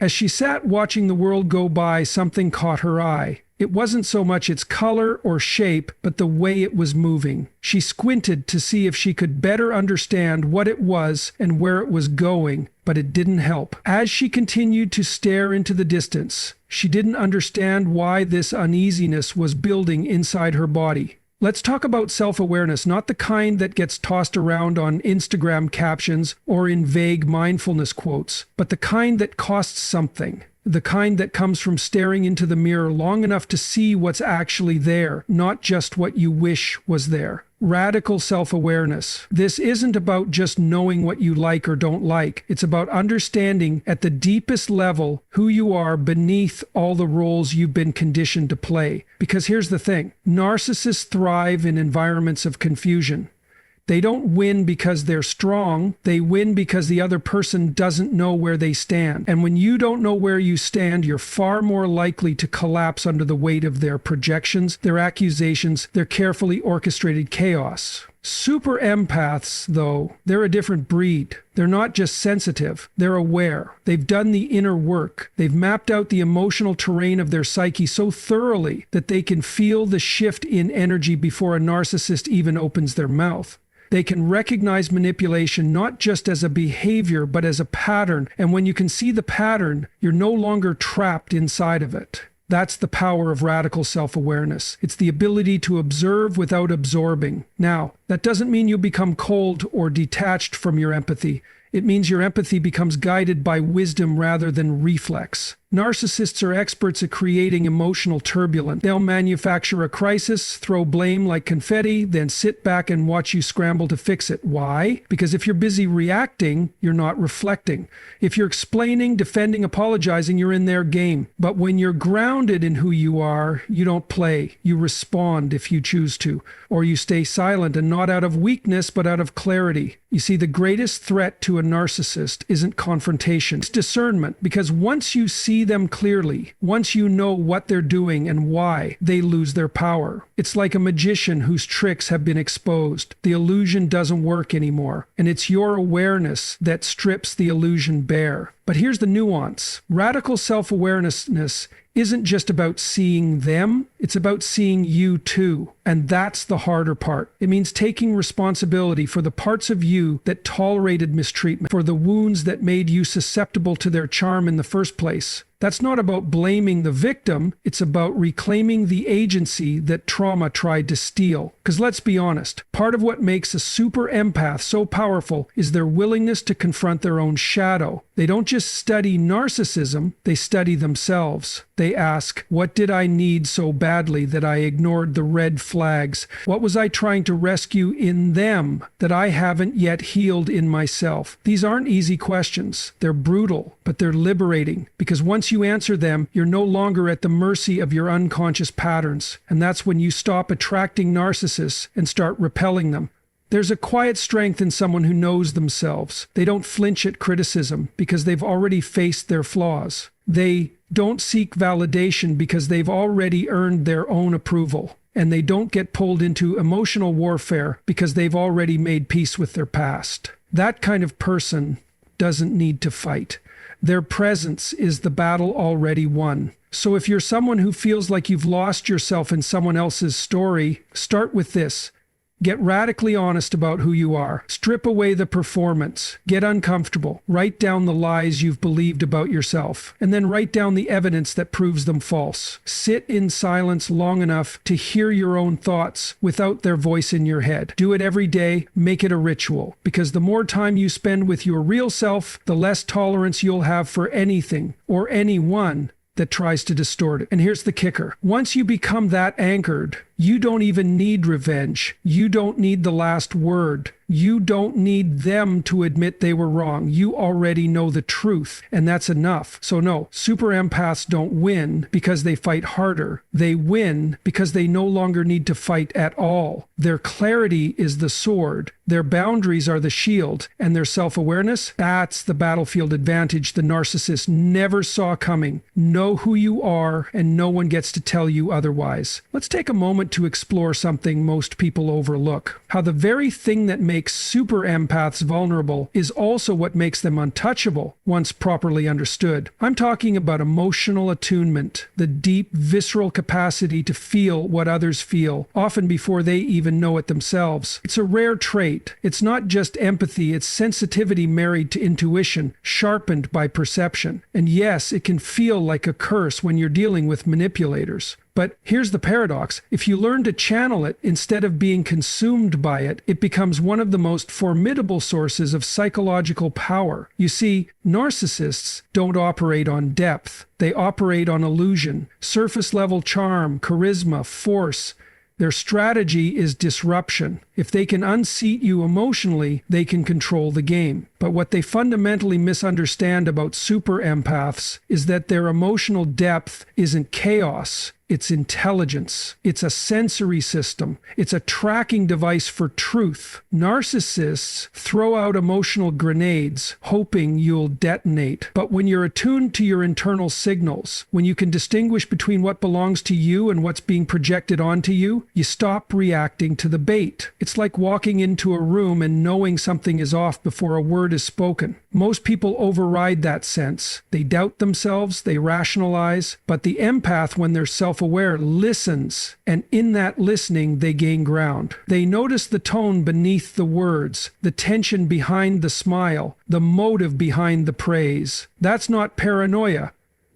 As she sat watching the world go by, something caught her eye. It wasn't so much its color or shape, but the way it was moving. She squinted to see if she could better understand what it was and where it was going, but it didn't help. As she continued to stare into the distance, she didn't understand why this uneasiness was building inside her body. Let's talk about self-awareness, not the kind that gets tossed around on Instagram captions or in vague mindfulness quotes, but the kind that costs something. The kind that comes from staring into the mirror long enough to see what's actually there, not just what you wish was there. Radical self-awareness. This isn't about just knowing what you like or don't like. It's about understanding at the deepest level who you are beneath all the roles you've been conditioned to play. Because here's the thing, narcissists thrive in environments of confusion. They don't win because they're strong. They win because the other person doesn't know where they stand. And when you don't know where you stand, you're far more likely to collapse under the weight of their projections, their accusations, their carefully orchestrated chaos. Super empaths, though, they're a different breed. They're not just sensitive, they're aware. They've done the inner work. They've mapped out the emotional terrain of their psyche so thoroughly that they can feel the shift in energy before a narcissist even opens their mouth. They can recognize manipulation not just as a behavior, but as a pattern. And when you can see the pattern, you're no longer trapped inside of it. That's the power of radical self-awareness. It's the ability to observe without absorbing. Now, that doesn't mean you become cold or detached from your empathy. It means your empathy becomes guided by wisdom rather than reflex. Narcissists are experts at creating emotional turbulence. They'll manufacture a crisis, throw blame like confetti, then sit back and watch you scramble to fix it. Why? Because if you're busy reacting, you're not reflecting. If you're explaining, defending, apologizing, you're in their game. But when you're grounded in who you are, you don't play. You respond if you choose to. Or you stay silent, and not out of weakness, but out of clarity. You see, the greatest threat to a narcissist isn't confrontation. It's discernment. Because once you see them clearly, once you know what they're doing and why, they lose their power. It's like a magician whose tricks have been exposed. The illusion doesn't work anymore, and it's your awareness that strips the illusion bare. But here's the nuance. Radical self-awareness isn't just about seeing them, it's about seeing you too. And that's the harder part. It means taking responsibility for the parts of you that tolerated mistreatment, for the wounds that made you susceptible to their charm in the first place. That's not about blaming the victim, it's about reclaiming the agency that trauma tried to steal. Because let's be honest, part of what makes a super empath so powerful is their willingness to confront their own shadow. They don't just study narcissism, they study themselves. They ask, what did I need so badly that I ignored the red flags? What was I trying to rescue in them that I haven't yet healed in myself? These aren't easy questions. They're brutal, but they're liberating. Because once you answer them, you're no longer at the mercy of your unconscious patterns. And that's when you stop attracting narcissists and start repelling them. There's a quiet strength in someone who knows themselves. They don't flinch at criticism because they've already faced their flaws. They don't seek validation because they've already earned their own approval. And they don't get pulled into emotional warfare because they've already made peace with their past. That kind of person doesn't need to fight. Their presence is the battle already won. So if you're someone who feels like you've lost yourself in someone else's story, start with this. Get radically honest about who you are. Strip away the performance. Get uncomfortable. Write down the lies you've believed about yourself. And then write down the evidence that proves them false. Sit in silence long enough to hear your own thoughts without their voice in your head. Do it every day. Make it a ritual. Because the more time you spend with your real self, the less tolerance you'll have for anything or anyone that tries to distort it. And here's the kicker. Once you become that anchored, you don't even need revenge. You don't need the last word. You don't need them to admit they were wrong. You already know the truth, and that's enough. So no, super empaths don't win because they fight harder. They win because they no longer need to fight at all. Their clarity is the sword. Their boundaries are the shield, and their self-awareness, that's the battlefield advantage the narcissist never saw coming. Know who you are, and no one gets to tell you otherwise. Let's take a moment want to explore something most people overlook: how the very thing that makes super empaths vulnerable is also what makes them untouchable once properly understood. I'm talking about emotional attunement, the deep, visceral capacity to feel what others feel, often before they even know it themselves. It's a rare trait. It's not just empathy, it's sensitivity married to intuition, sharpened by perception. And yes, it can feel like a curse when you're dealing with manipulators. But here's the paradox: if you learn to channel it instead of being consumed by it, it becomes one of the most formidable sources of psychological power. You see, narcissists don't operate on depth. They operate on illusion, surface-level charm, charisma, force. Their strategy is disruption. If they can unseat you emotionally, they can control the game. But what they fundamentally misunderstand about super empaths is that their emotional depth isn't chaos. It's intelligence. It's a sensory system. It's a tracking device for truth. Narcissists throw out emotional grenades, hoping you'll detonate. But when you're attuned to your internal signals, when you can distinguish between what belongs to you and what's being projected onto you, you stop reacting to the bait. It's like walking into a room and knowing something is off before a word is spoken. Most people override that sense. They doubt themselves, they rationalize, but the empath, when they're self-aware, listens, and in that listening, they gain ground. They notice the tone beneath the words, the tension behind the smile, the motive behind the praise. That's not paranoia.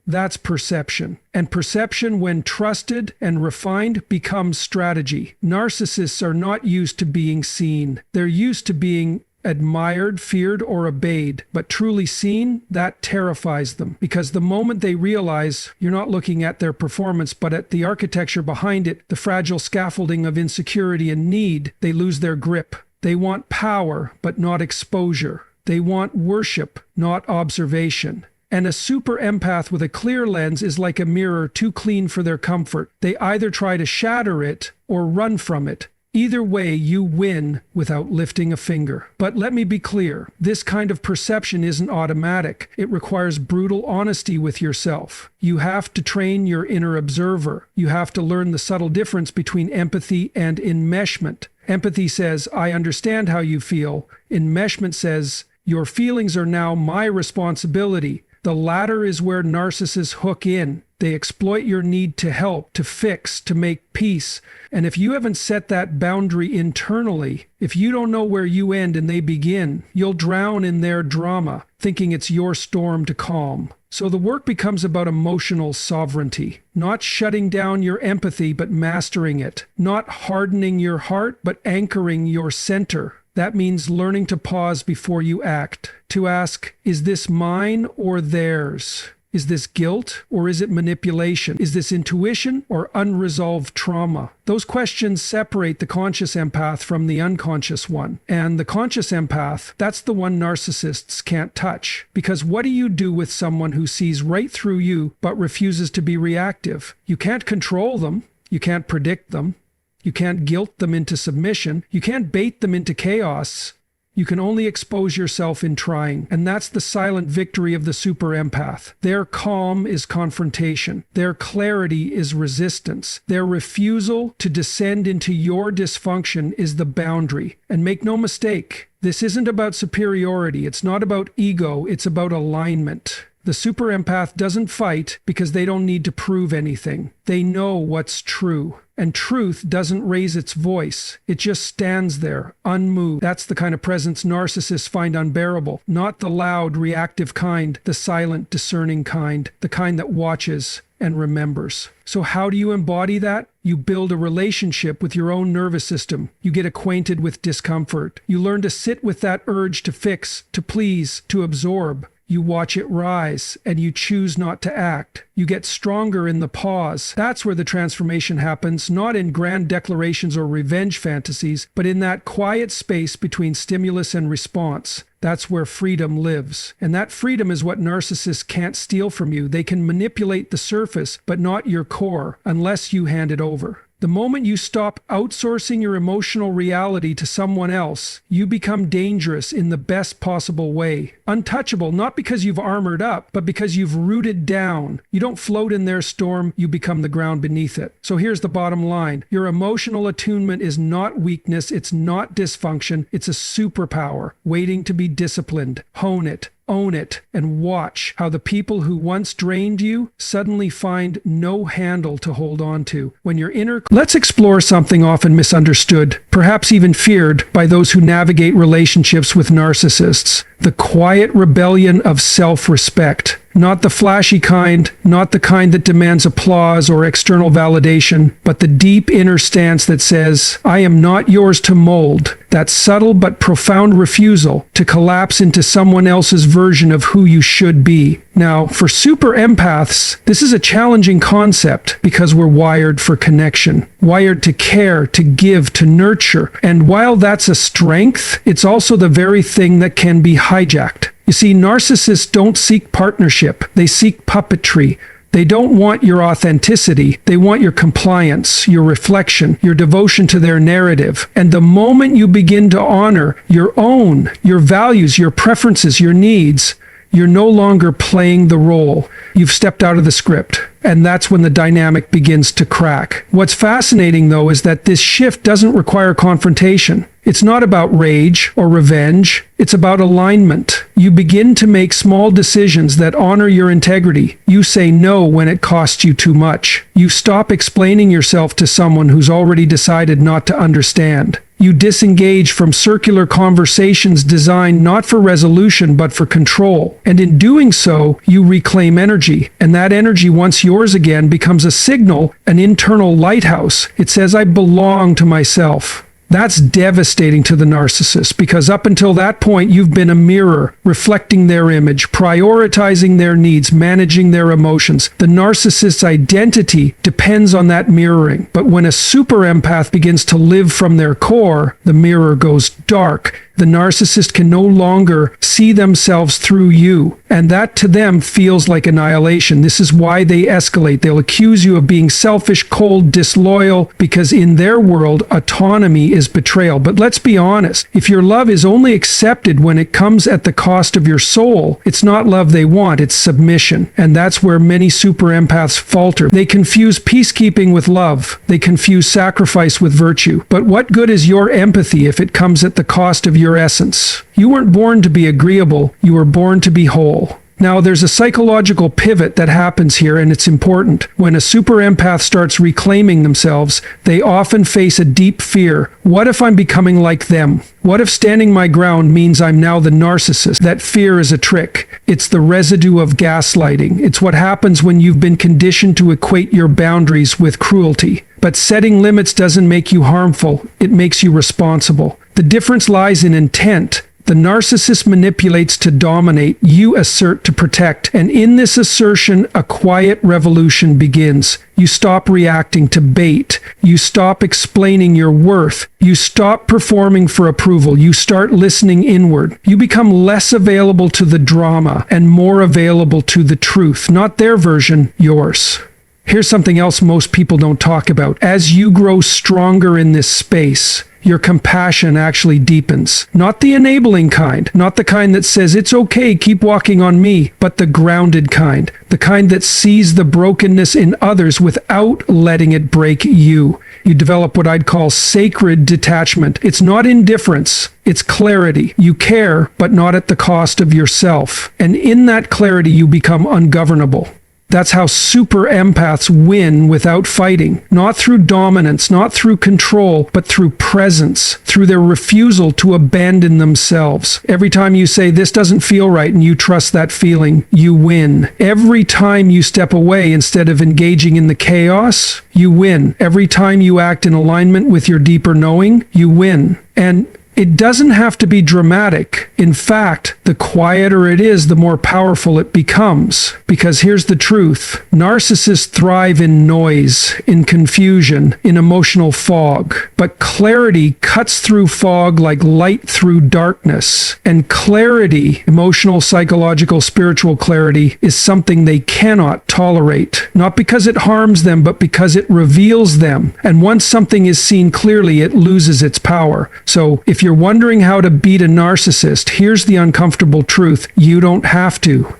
That's perception. And perception, when trusted and refined, becomes strategy. Narcissists are not used to being seen. They're used to being admired, feared, or obeyed. But truly seen, that terrifies them, because the moment they realize you're not looking at their performance but at the architecture behind it, the fragile scaffolding of insecurity and need, they lose their grip. They want power, but not exposure. They want worship, not observation. And a super empath with a clear lens is like a mirror too clean for their comfort. They either try to shatter it or run from it. Either way, you win without lifting a finger. But let me be clear, this kind of perception isn't automatic. It requires brutal honesty with yourself. You have to train your inner observer. You have to learn the subtle difference between empathy and enmeshment. Empathy says, I understand how you feel. Enmeshment says, your feelings are now my responsibility. The latter is where narcissists hook in. They exploit your need to help, to fix, to make peace. And if you haven't set that boundary internally, if you don't know where you end and they begin, you'll drown in their drama, thinking it's your storm to calm. So the work becomes about emotional sovereignty, not shutting down your empathy, but mastering it, not hardening your heart, but anchoring your center. That means learning to pause before you act, to ask, is this mine or theirs? Is this guilt or is it manipulation? Is this intuition or unresolved trauma? Those questions separate the conscious empath from the unconscious one. And the conscious empath, that's the one narcissists can't touch. Because what do you do with someone who sees right through you but refuses to be reactive? You can't control them. You can't predict them. You can't guilt them into submission. You can't bait them into chaos. You can only expose yourself in trying. And that's the silent victory of the super empath. Their calm is confrontation. Their clarity is resistance. Their refusal to descend into your dysfunction is the boundary. And make no mistake, this isn't about superiority. It's not about ego. It's about alignment. The super empath doesn't fight because they don't need to prove anything. They know what's true. And truth doesn't raise its voice. It just stands there, unmoved. That's the kind of presence narcissists find unbearable. Not the loud, reactive kind, the silent, discerning kind, the kind that watches and remembers. So how do you embody that? You build a relationship with your own nervous system. You get acquainted with discomfort. You learn to sit with that urge to fix, to please, to absorb. You watch it rise, and you choose not to act. You get stronger in the pause. That's where the transformation happens, not in grand declarations or revenge fantasies, but in that quiet space between stimulus and response. That's where freedom lives. And that freedom is what narcissists can't steal from you. They can manipulate the surface, but not your core, unless you hand it over. The moment you stop outsourcing your emotional reality to someone else, you become dangerous in the best possible way. Untouchable, not because you've armored up, but because you've rooted down. You don't float in their storm, you become the ground beneath it. So here's the bottom line. Your emotional attunement is not weakness, it's not dysfunction, it's a superpower waiting to be disciplined. Hone it. Own it, and watch how the people who once drained you suddenly find no handle to hold on to. When your inner... Let's explore something often misunderstood, perhaps even feared by those who navigate relationships with narcissists. The quiet rebellion of self-respect. Not the flashy kind, not the kind that demands applause or external validation, but the deep inner stance that says, I am not yours to mold. That subtle but profound refusal to collapse into someone else's version of who you should be. Now, for super empaths, this is a challenging concept because we're wired for connection, wired to care, to give, to nurture. And while that's a strength, it's also the very thing that can be hijacked. You see, narcissists don't seek partnership, they seek puppetry. They don't want your authenticity, they want your compliance, your reflection, your devotion to their narrative. And the moment you begin to honor your values, your preferences, your needs, you're no longer playing the role. You've stepped out of the script. And that's when the dynamic begins to crack. What's fascinating, though, is that this shift doesn't require confrontation. It's not about rage or revenge. It's about alignment. You begin to make small decisions that honor your integrity. You say no when it costs you too much. You stop explaining yourself to someone who's already decided not to understand. You disengage from circular conversations designed not for resolution but for control. And in doing so, you reclaim energy. And that energy, once yours again, becomes a signal, an internal lighthouse. It says, I belong to myself. That's devastating to the narcissist because up until that point, you've been a mirror, reflecting their image, prioritizing their needs, managing their emotions. The narcissist's identity depends on that mirroring. But when a super empath begins to live from their core, the mirror goes dark. The narcissist can no longer see themselves through you, and that to them feels like annihilation. This is why they escalate. They'll accuse you of being selfish, cold, disloyal, because in their world, autonomy is betrayal. But let's be honest, if your love is only accepted when it comes at the cost of your soul, it's not love they want, it's submission. And that's where many super empaths falter. They confuse peacekeeping with love. They confuse sacrifice with virtue. But what good is your empathy if it comes at the cost of your essence? You weren't born to be agreeable, you were born to be whole. Now, there's a psychological pivot that happens here, and it's important. When a super empath starts reclaiming themselves, they often face a deep fear. What if I'm becoming like them? What if standing my ground means I'm now the narcissist? That fear is a trick. It's the residue of gaslighting. It's what happens when you've been conditioned to equate your boundaries with cruelty. But setting limits doesn't make you harmful, it makes you responsible. The difference lies in intent. The narcissist manipulates to dominate, you assert to protect, and in this assertion, a quiet revolution begins. You stop reacting to bait. You stop explaining your worth. You stop performing for approval. You start listening inward. You become less available to the drama and more available to the truth, not their version, yours. Here's something else most people don't talk about. As you grow stronger in this space, your compassion actually deepens. Not the enabling kind, not the kind that says, it's okay, keep walking on me, but the grounded kind, the kind that sees the brokenness in others without letting it break you. You develop what I'd call sacred detachment. It's not indifference, it's clarity. You care, but not at the cost of yourself. And in that clarity, you become ungovernable. That's how super empaths win without fighting. Not through dominance, not through control, but through presence, through their refusal to abandon themselves. Every time you say, this doesn't feel right, and you trust that feeling, you win. Every time you step away instead of engaging in the chaos, you win. Every time you act in alignment with your deeper knowing, you win. And It doesn't have to be dramatic. In fact, the quieter it is, the more powerful it becomes. Because here's the truth. Narcissists thrive in noise, in confusion, in emotional fog. But clarity cuts through fog like light through darkness. And clarity, emotional, psychological, spiritual clarity, is something they cannot tolerate. Not because it harms them, but because it reveals them. And once something is seen clearly, it loses its power. So if you're wondering how to beat a narcissist, here's the uncomfortable truth. You don't have to.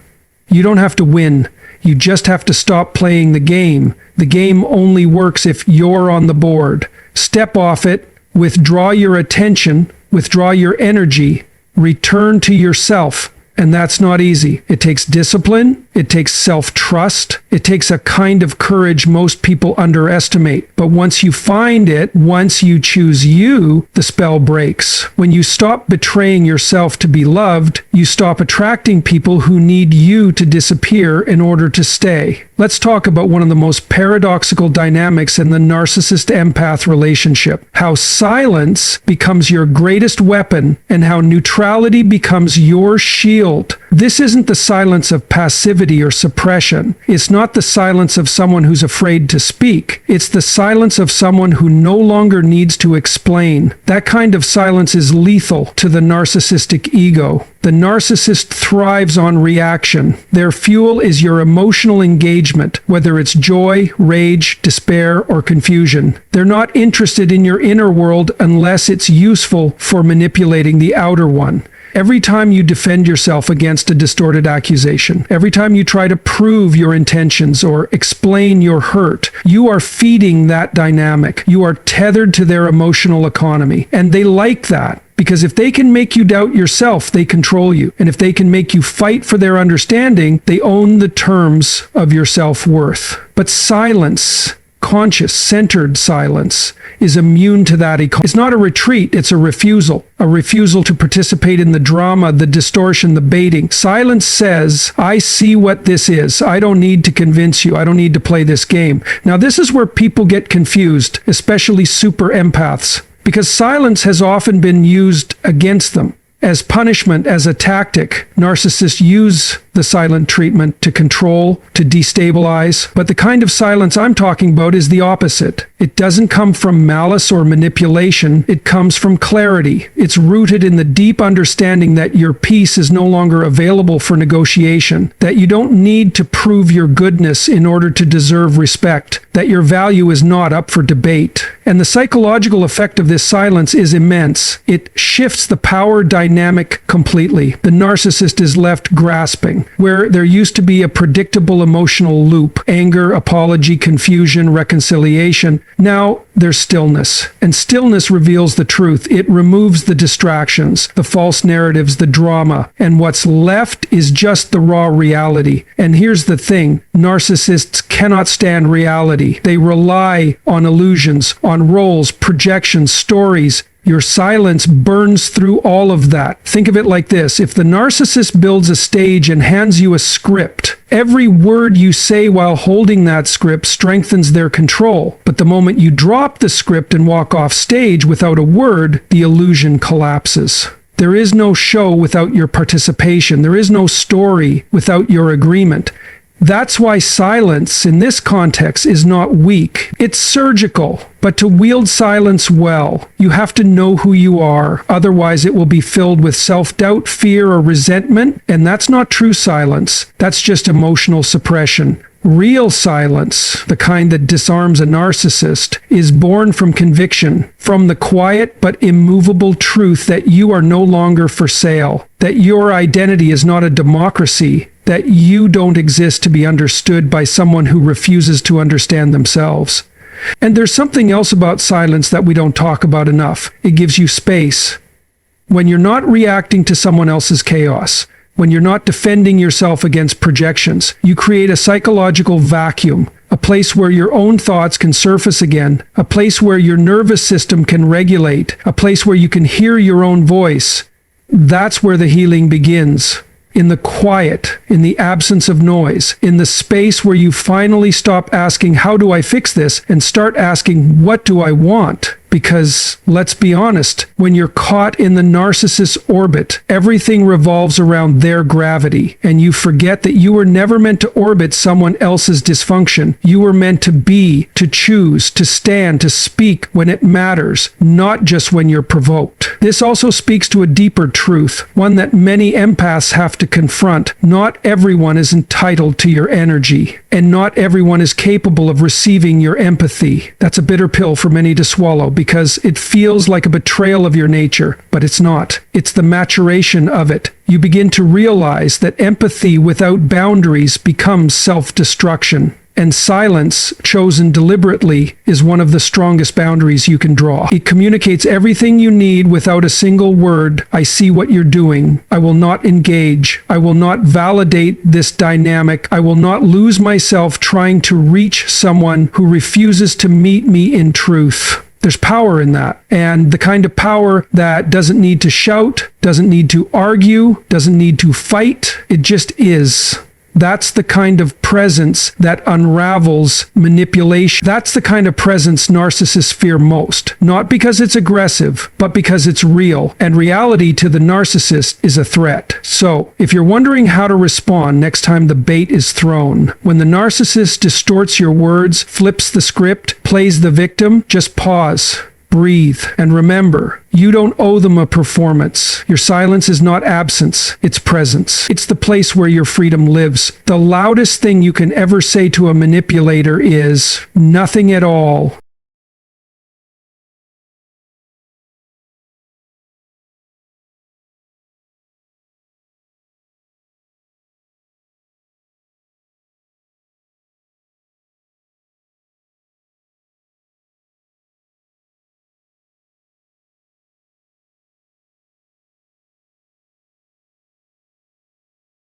You don't have to win. You just have to stop playing the game. The game only works if you're on the board. Step off it, withdraw your attention, withdraw your energy, return to yourself. And that's not easy. It takes discipline. It takes self-trust. It takes a kind of courage most people underestimate. But once you find it, once you choose you, the spell breaks. When you stop betraying yourself to be loved, you stop attracting people who need you to disappear in order to stay. Let's talk about one of the most paradoxical dynamics in the narcissist-empath relationship. How silence becomes your greatest weapon and how neutrality becomes your shield. This isn't the silence of passivity or suppression. It's not the silence of someone who's afraid to speak. It's the silence of someone who no longer needs to explain. That kind of silence is lethal to the narcissistic ego. The narcissist thrives on reaction. Their fuel is your emotional engagement, whether it's joy, rage, despair, or confusion. They're not interested in your inner world unless it's useful for manipulating the outer one. Every time you defend yourself against a distorted accusation, every time you try to prove your intentions or explain your hurt, you are feeding that dynamic. You are tethered to their emotional economy. And they like that. Because if they can make you doubt yourself, they control you. And if they can make you fight for their understanding, they own the terms of your self-worth. But silence, conscious, centered silence, is immune to that. It's not a retreat, it's a refusal to participate in the drama, the distortion, the baiting. Silence says, I see what this is. I don't need to convince you. I don't need to play this game. Now, this is where people get confused, especially super empaths, because silence has often been used against them. As punishment, as a tactic, narcissists use the silent treatment to control, to destabilize. But the kind of silence I'm talking about is the opposite. It doesn't come from malice or manipulation. It comes from clarity. It's rooted in the deep understanding that your peace is no longer available for negotiation, that you don't need to prove your goodness in order to deserve respect, that your value is not up for debate. And the psychological effect of this silence is immense. It shifts the power dynamic completely. The narcissist is left grasping, where there used to be a predictable emotional loop: anger, apology, confusion, reconciliation. Now there's stillness, and stillness reveals the truth. It removes the distractions, the false narratives, the drama, and what's left is just the raw reality. And here's the thing: narcissists cannot stand reality. They rely on illusions, on roles, projections, stories. Your silence burns through all of that. Think of it like this. If the narcissist builds a stage and hands you a script, every word you say while holding that script strengthens their control. But the moment you drop the script and walk off stage without a word, the illusion collapses. There is no show without your participation. There is no story without your agreement. That's why silence in this context is not weak. It's surgical. But to wield silence well, you have to know who you are. Otherwise, it will be filled with self-doubt, fear, or resentment. And that's not true silence. That's just emotional suppression. Real silence, the kind that disarms a narcissist, is born from conviction, from the quiet but immovable truth that you are no longer for sale, that your identity is not a democracy, that you don't exist to be understood by someone who refuses to understand themselves. And there's something else about silence that we don't talk about enough. It gives you space. When you're not reacting to someone else's chaos, when you're not defending yourself against projections, you create a psychological vacuum, a place where your own thoughts can surface again, a place where your nervous system can regulate, a place where you can hear your own voice. That's where the healing begins. In the quiet, in the absence of noise, in the space where you finally stop asking, how do I fix this? And start asking, what do I want? Because, let's be honest, when you're caught in the narcissist's orbit, everything revolves around their gravity, and you forget that you were never meant to orbit someone else's dysfunction. You were meant to be, to choose, to stand, to speak when it matters, not just when you're provoked. This also speaks to a deeper truth, one that many empaths have to confront. Not everyone is entitled to your energy, and not everyone is capable of receiving your empathy. That's a bitter pill for many to swallow because it feels like a betrayal of your nature, but it's not. It's the maturation of it. You begin to realize that empathy without boundaries becomes self-destruction. And silence, chosen deliberately, is one of the strongest boundaries you can draw. It communicates everything you need without a single word. I see what you're doing. I will not engage. I will not validate this dynamic. I will not lose myself trying to reach someone who refuses to meet me in truth. There's power in that, and the kind of power that doesn't need to shout, doesn't need to argue, doesn't need to fight. It just is. That's the kind of presence that unravels manipulation. That's the kind of presence narcissists fear most. Not because it's aggressive, but because it's real. And reality to the narcissist is a threat. So, if you're wondering how to respond next time the bait is thrown, when the narcissist distorts your words, flips the script, plays the victim, just pause. Breathe, and remember, you don't owe them a performance. Your silence is not absence, it's presence. It's the place where your freedom lives. The loudest thing you can ever say to a manipulator is, nothing at all.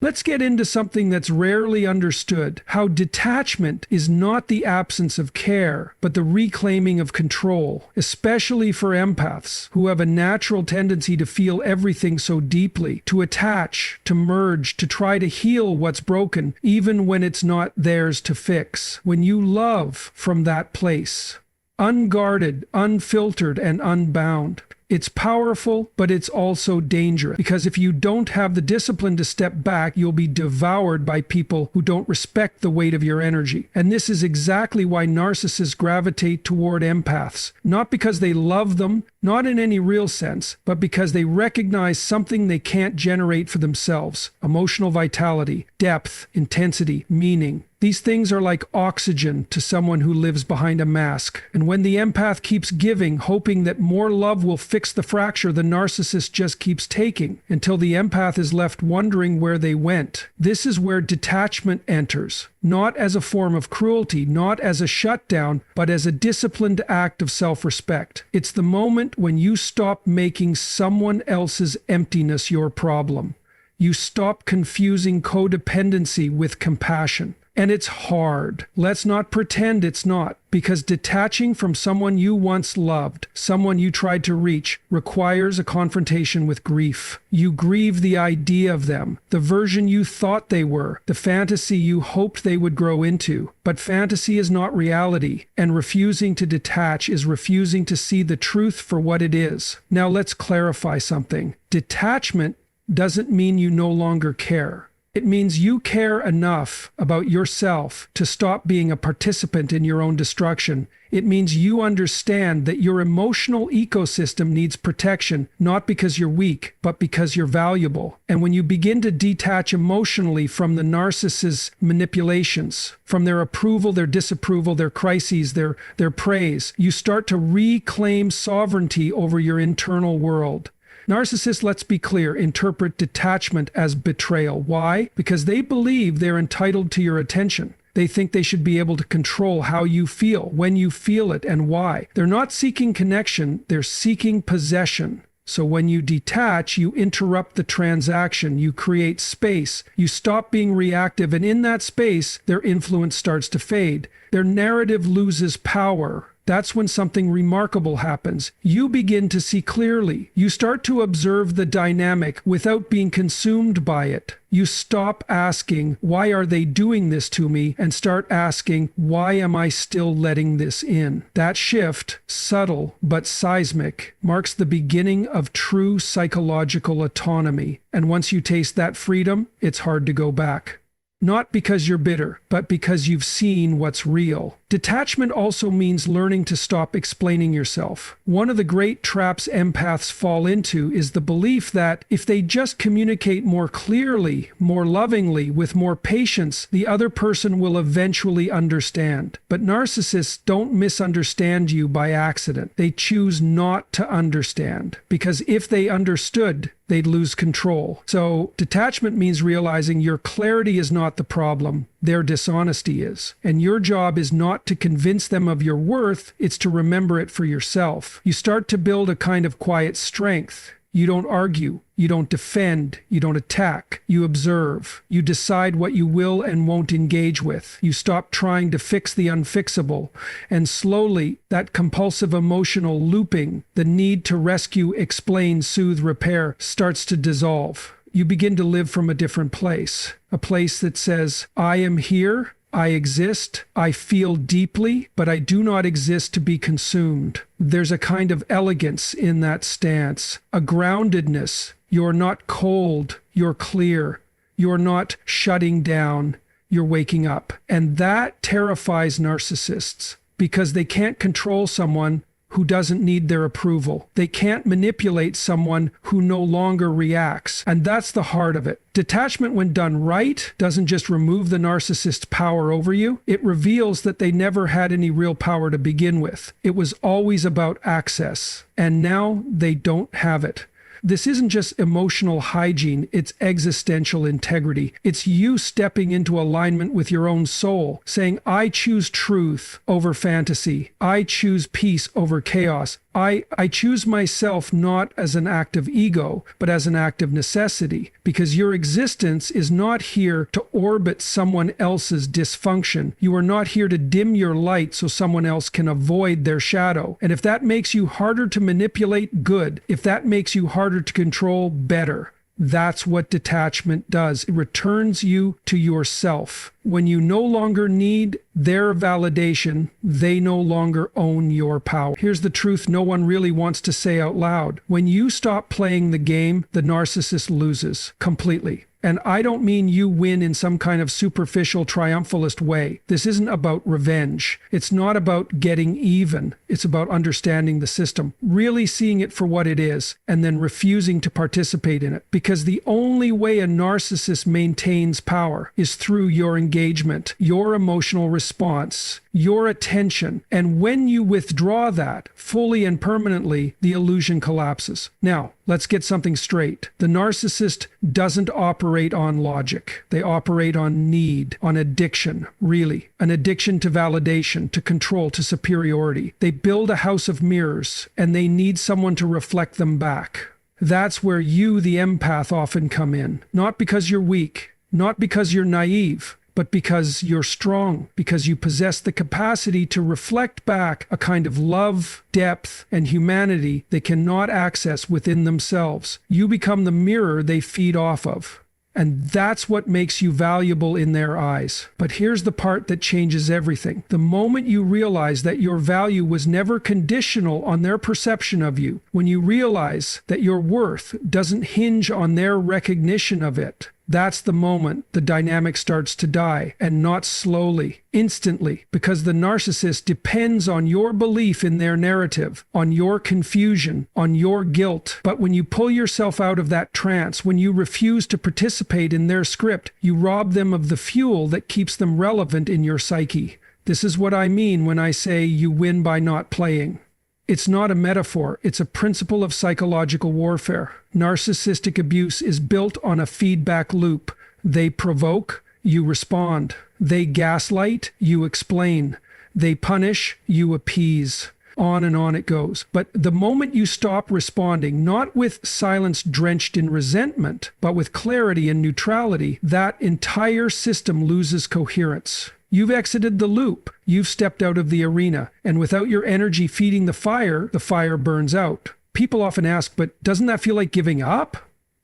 Let's get into something that's rarely understood, how detachment is not the absence of care, but the reclaiming of control, especially for empaths, who have a natural tendency to feel everything so deeply, to attach, to merge, to try to heal what's broken, even when it's not theirs to fix. When you love from that place, unguarded, unfiltered, and unbound, it's powerful, but it's also dangerous, because if you don't have the discipline to step back, you'll be devoured by people who don't respect the weight of your energy. And this is exactly why narcissists gravitate toward empaths, not because they love them, not in any real sense, but because they recognize something they can't generate for themselves: emotional vitality, depth, intensity, meaning. These things are like oxygen to someone who lives behind a mask. And when the empath keeps giving, hoping that more love will fix the fracture, the narcissist just keeps taking until the empath is left wondering where they went. This is where detachment enters, not as a form of cruelty, not as a shutdown, but as a disciplined act of self-respect. It's the moment when you stop making someone else's emptiness your problem. You stop confusing codependency with compassion. And it's hard. Let's not pretend it's not, because detaching from someone you once loved, someone you tried to reach, requires a confrontation with grief. You grieve the idea of them, the version you thought they were, the fantasy you hoped they would grow into. But fantasy is not reality, and refusing to detach is refusing to see the truth for what it is. Now let's clarify something. Detachment doesn't mean you no longer care. It means you care enough about yourself to stop being a participant in your own destruction. It means you understand that your emotional ecosystem needs protection, not because you're weak, but because you're valuable. And when you begin to detach emotionally from the narcissist's manipulations, from their approval, their disapproval, their crises, their praise, you start to reclaim sovereignty over your internal world. Narcissists, let's be clear, interpret detachment as betrayal. Why? Because they believe they're entitled to your attention. They think they should be able to control how you feel, when you feel it, and why. They're not seeking connection, they're seeking possession. So when you detach, you interrupt the transaction, you create space, you stop being reactive, and in that space, their influence starts to fade. Their narrative loses power. That's when something remarkable happens. You begin to see clearly. You start to observe the dynamic without being consumed by it. You stop asking, why are they doing this to me? And start asking, why am I still letting this in? That shift, subtle but seismic, marks the beginning of true psychological autonomy. And once you taste that freedom, it's hard to go back. Not because you're bitter, but because you've seen what's real. Detachment also means learning to stop explaining yourself. One of the great traps empaths fall into is the belief that if they just communicate more clearly, more lovingly, with more patience, the other person will eventually understand. But narcissists don't misunderstand you by accident. They choose not to understand, because if they understood, they'd lose control. So detachment means realizing your clarity is not the problem, their dishonesty is. And your job is not to convince them of your worth, it's to remember it for yourself. You start to build a kind of quiet strength. You don't argue, you don't defend, you don't attack, you observe. You decide what you will and won't engage with. You stop trying to fix the unfixable. And slowly, that compulsive emotional looping, the need to rescue, explain, soothe, repair, starts to dissolve. You begin to live from a different place. A place that says, I am here, I exist, I feel deeply, but I do not exist to be consumed. There's a kind of elegance in that stance, a groundedness. You're not cold, you're clear. You're not shutting down, you're waking up. And that terrifies narcissists because they can't control someone who doesn't need their approval. They can't manipulate someone who no longer reacts. And that's the heart of it. Detachment, when done right, doesn't just remove the narcissist's power over you. It reveals that they never had any real power to begin with. It was always about access. And now they don't have it. This isn't just emotional hygiene, it's existential integrity. It's you stepping into alignment with your own soul, saying, I choose truth over fantasy. I choose peace over chaos. I choose myself not as an act of ego, but as an act of necessity, because your existence is not here to orbit someone else's dysfunction. You are not here to dim your light so someone else can avoid their shadow. And if that makes you harder to manipulate, good. If that makes you harder to control, better. That's what detachment does. It returns you to yourself. When you no longer need their validation, they no longer own your power. Here's the truth no one really wants to say out loud. When you stop playing the game, the narcissist loses completely. And I don't mean you win in some kind of superficial triumphalist way. This isn't about revenge. It's not about getting even. It's about understanding the system, really seeing it for what it is, and then refusing to participate in it. Because the only way a narcissist maintains power is through your engagement, your emotional response, your attention. And when you withdraw that fully and permanently, the illusion collapses. Now, let's get something straight. The narcissist doesn't operate on logic. They operate on need, on addiction, really. An addiction to validation, to control, to superiority. They build a house of mirrors, and they need someone to reflect them back. That's where you, the empath, often come in. Not because you're weak, not because you're naive, but because you're strong, because you possess the capacity to reflect back a kind of love, depth, and humanity they cannot access within themselves. You become the mirror they feed off of. And that's what makes you valuable in their eyes. But here's the part that changes everything. The moment you realize that your value was never conditional on their perception of you, when you realize that your worth doesn't hinge on their recognition of it, that's the moment the dynamic starts to die, and not slowly, instantly, because the narcissist depends on your belief in their narrative, on your confusion, on your guilt. But when you pull yourself out of that trance, when you refuse to participate in their script, you rob them of the fuel that keeps them relevant in your psyche. This is what I mean when I say you win by not playing. It's not a metaphor, it's a principle of psychological warfare. Narcissistic abuse is built on a feedback loop. They provoke, you respond. They gaslight, you explain. They punish, you appease. On and on it goes. But the moment you stop responding, not with silence drenched in resentment, but with clarity and neutrality, that entire system loses coherence. You've exited the loop. You've stepped out of the arena. And without your energy feeding the fire burns out. People often ask, but doesn't that feel like giving up?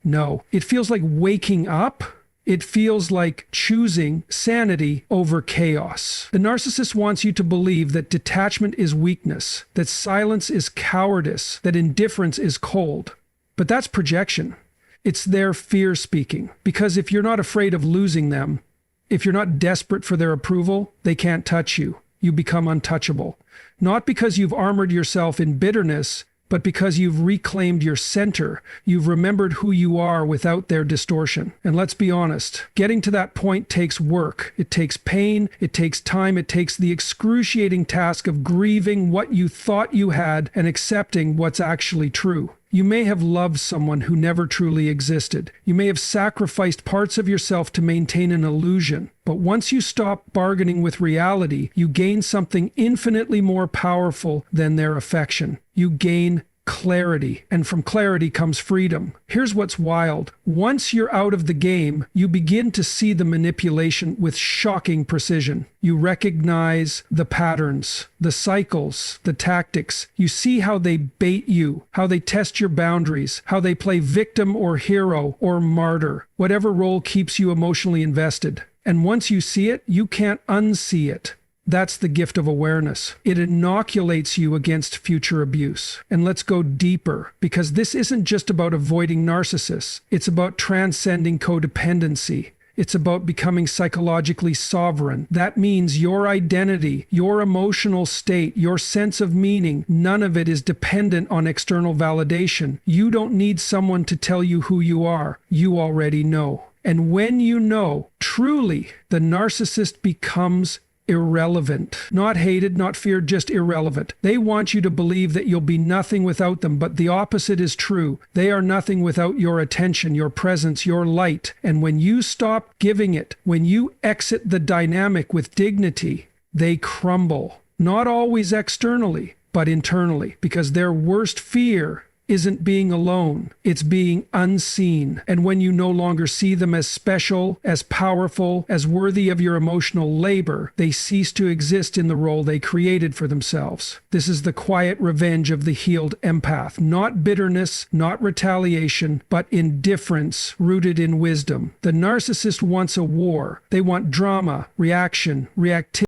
No, it feels like waking up. It feels like choosing sanity over chaos. The narcissist wants you to believe that detachment is weakness, that silence is cowardice, that indifference is cold. But that's projection. It's their fear speaking. Because if you're not afraid of losing them, if you're not desperate for their approval, they can't touch you. You become untouchable. Not because you've armored yourself in bitterness, but because you've reclaimed your center. You've remembered who you are without their distortion. And let's be honest, getting to that point takes work. It takes pain, it takes time, it takes the excruciating task of grieving what you thought you had and accepting what's actually true. You may have loved someone who never truly existed. You may have sacrificed parts of yourself to maintain an illusion. But once you stop bargaining with reality, you gain something infinitely more powerful than their affection. You gain clarity, and from clarity comes freedom. Here's what's wild. Once you're out of the game, you begin to see the manipulation with shocking precision. You recognize the patterns, the cycles, the tactics. You see how they bait you, how they test your boundaries, how they play victim or hero or martyr, whatever role keeps you emotionally invested. And once you see it, you can't unsee it. That's the gift of awareness. It inoculates you against future abuse. And let's go deeper, because this isn't just about avoiding narcissists. It's about transcending codependency. It's about becoming psychologically sovereign. That means your identity, your emotional state, your sense of meaning, none of it is dependent on external validation. You don't need someone to tell you who you are. You already know. And when you know, truly, the narcissist becomes irrelevant. Not hated, not feared, just irrelevant. They want you to believe that you'll be nothing without them, but the opposite is true. They are nothing without your attention, your presence, your light. And when you stop giving it, when you exit the dynamic with dignity, they crumble. Not always externally, but internally, because their worst fear isn't being alone, it's being unseen. And when you no longer see them as special, as powerful, as worthy of your emotional labor, they cease to exist in the role they created for themselves. This is the quiet revenge of the healed empath. Not bitterness, not retaliation, but indifference rooted in wisdom. The narcissist wants a war. They want drama, reaction, reactivity.